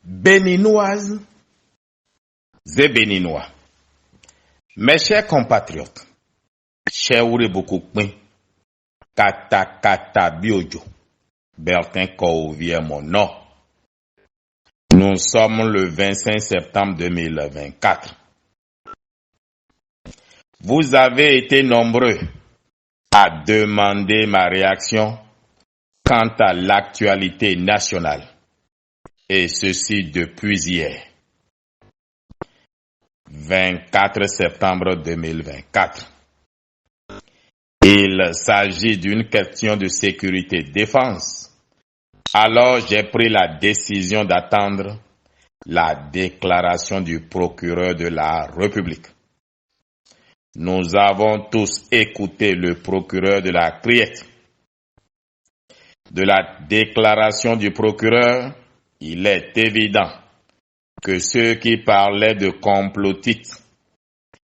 Béninoises et Béninois, mes chers compatriotes, chers Ourebokokpin, Kata Biojo, Bertin Kouvie mon nom. Nous sommes le 25 septembre 2024. Vous avez été nombreux à demander ma réaction quant à l'actualité nationale, et ceci depuis hier, 24 septembre 2024. Il s'agit d'une question de sécurité-défense. Alors j'ai pris la décision d'attendre la déclaration du procureur de la République. Nous avons tous écouté le procureur de la Criette. De la déclaration du procureur, il est évident que ceux qui parlaient de complotistes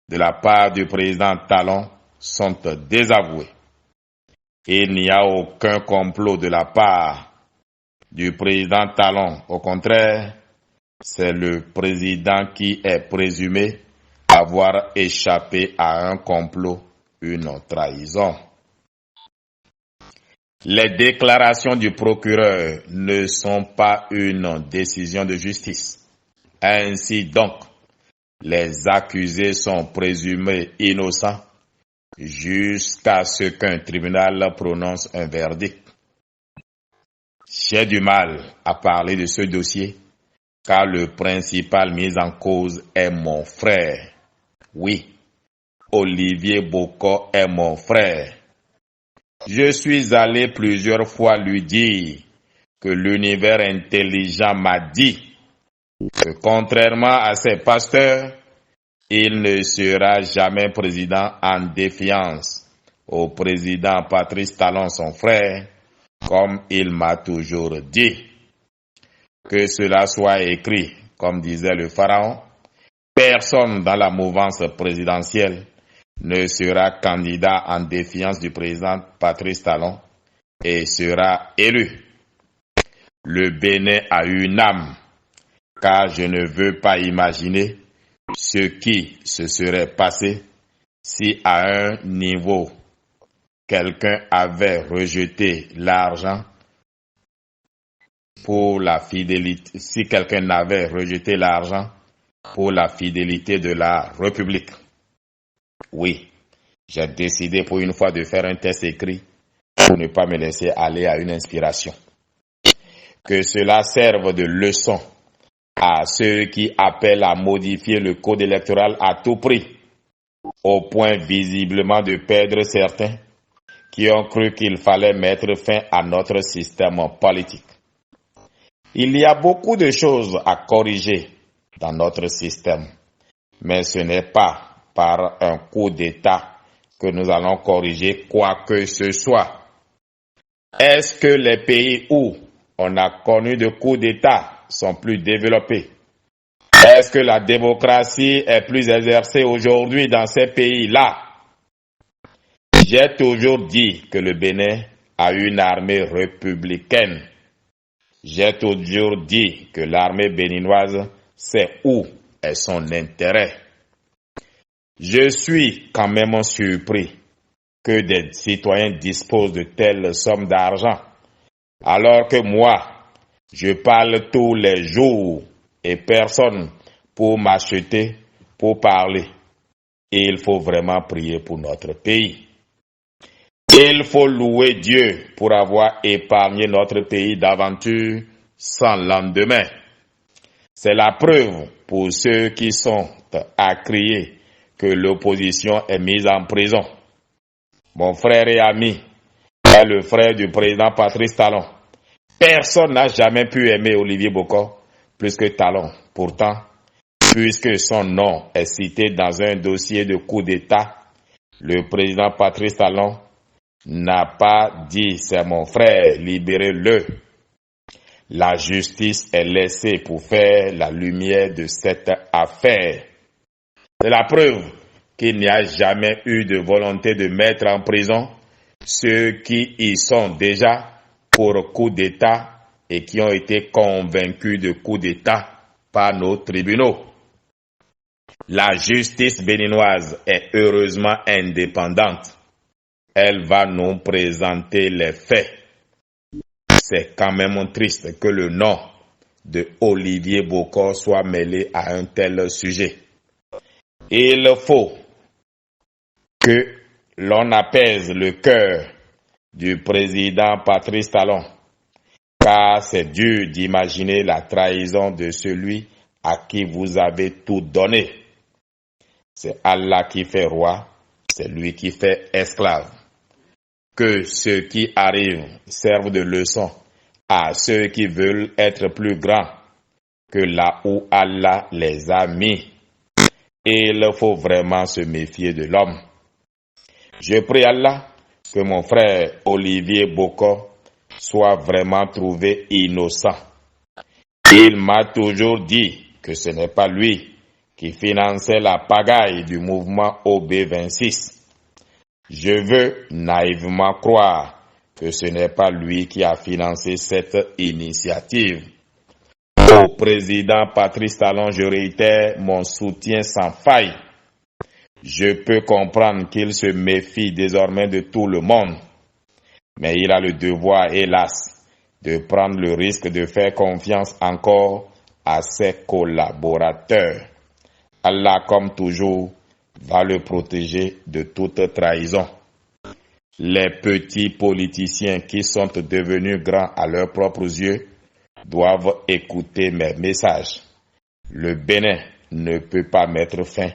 de la part du président Talon sont désavoués. Il n'y a aucun complot de la part du président Talon. Au contraire, c'est le président qui est présumé avoir échappé à un complot, une trahison. Les déclarations du procureur ne sont pas une décision de justice. Ainsi donc, les accusés sont présumés innocents jusqu'à ce qu'un tribunal prononce un verdict. J'ai du mal à parler de ce dossier car le principal mis en cause est mon frère. Oui, Olivier Boko est mon frère. Je suis allé plusieurs fois lui dire que l'univers intelligent m'a dit que contrairement à ses pasteurs, il ne sera jamais président en défiance au président Patrice Talon, son frère, comme il m'a toujours dit. Que cela soit écrit, comme disait le pharaon, personne dans la mouvance présidentielle ne sera candidat en défiance du président Patrice Talon et sera élu. Le Bénin a une âme, car je ne veux pas imaginer ce qui se serait passé si à un niveau quelqu'un avait rejeté l'argent pour la fidélité, si quelqu'un n'avait rejeté l'argent pour la fidélité de la République. Oui, j'ai décidé pour une fois de faire un test écrit pour ne pas me laisser aller à une inspiration. Que cela serve de leçon à ceux qui appellent à modifier le code électoral à tout prix, au point visiblement de perdre certains qui ont cru qu'il fallait mettre fin à notre système politique. Il y a beaucoup de choses à corriger dans notre système, mais ce n'est pas par un coup d'État que nous allons corriger quoi que ce soit. Est-ce que les pays où on a connu de coups d'État sont plus développés? Est-ce que la démocratie est plus exercée aujourd'hui dans ces pays-là? J'ai toujours dit que le Bénin a une armée républicaine. J'ai toujours dit que l'armée béninoise sait où est son intérêt. Je suis quand même surpris que des citoyens disposent de telles sommes d'argent, alors que moi, je parle tous les jours et personne pour m'acheter, pour parler. Et il faut vraiment prier pour notre pays. Il faut louer Dieu pour avoir épargné notre pays d'aventures sans lendemain. C'est la preuve pour ceux qui sont à crier que l'opposition est mise en prison. Mon frère et ami est le frère du président Patrice Talon. Personne n'a jamais pu aimer Olivier Boko plus que Talon. Pourtant, puisque son nom est cité dans un dossier de coup d'État, le président Patrice Talon n'a pas dit « c'est mon frère, libérez-le ». La justice est laissée pour faire la lumière de cette affaire. C'est la preuve qu'il n'y a jamais eu de volonté de mettre en prison ceux qui y sont déjà pour coup d'État et qui ont été convaincus de coup d'État par nos tribunaux. La justice béninoise est heureusement indépendante. Elle va nous présenter les faits. C'est quand même triste que le nom de Olivier Bokor soit mêlé à un tel sujet. Il faut que l'on apaise le cœur du président Patrice Talon, car c'est dur d'imaginer la trahison de celui à qui vous avez tout donné. C'est Allah qui fait roi, c'est lui qui fait esclave. Que ce qui arrive serve de leçon à ceux qui veulent être plus grands que là où Allah les a mis. Il faut vraiment se méfier de l'homme. Je prie Allah que mon frère Olivier Bokor soit vraiment trouvé innocent. Il m'a toujours dit que ce n'est pas lui qui finançait la pagaille du mouvement OB26. Je veux naïvement croire que ce n'est pas lui qui a financé cette initiative. Au président Patrice Talon, je réitère mon soutien sans faille. Je peux comprendre qu'il se méfie désormais de tout le monde, mais il a le devoir, hélas, de prendre le risque de faire confiance encore à ses collaborateurs. Allah, comme toujours, va le protéger de toute trahison. Les petits politiciens qui sont devenus grands à leurs propres yeux doivent écouter mes messages. Le Bénin ne peut pas mettre fin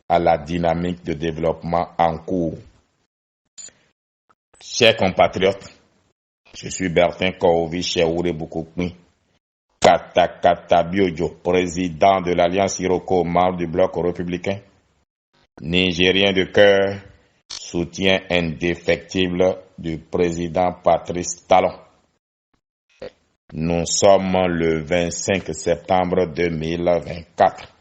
à la dynamique de développement en cours. Chers compatriotes, je suis Bertin Korovi Cheoure Boukoukmi, Katakata Biodio, président de l'Alliance Iroko, membre du bloc républicain, Nigérien de cœur, soutien indéfectible du président Patrice Talon. Nous sommes le 25 septembre 2024.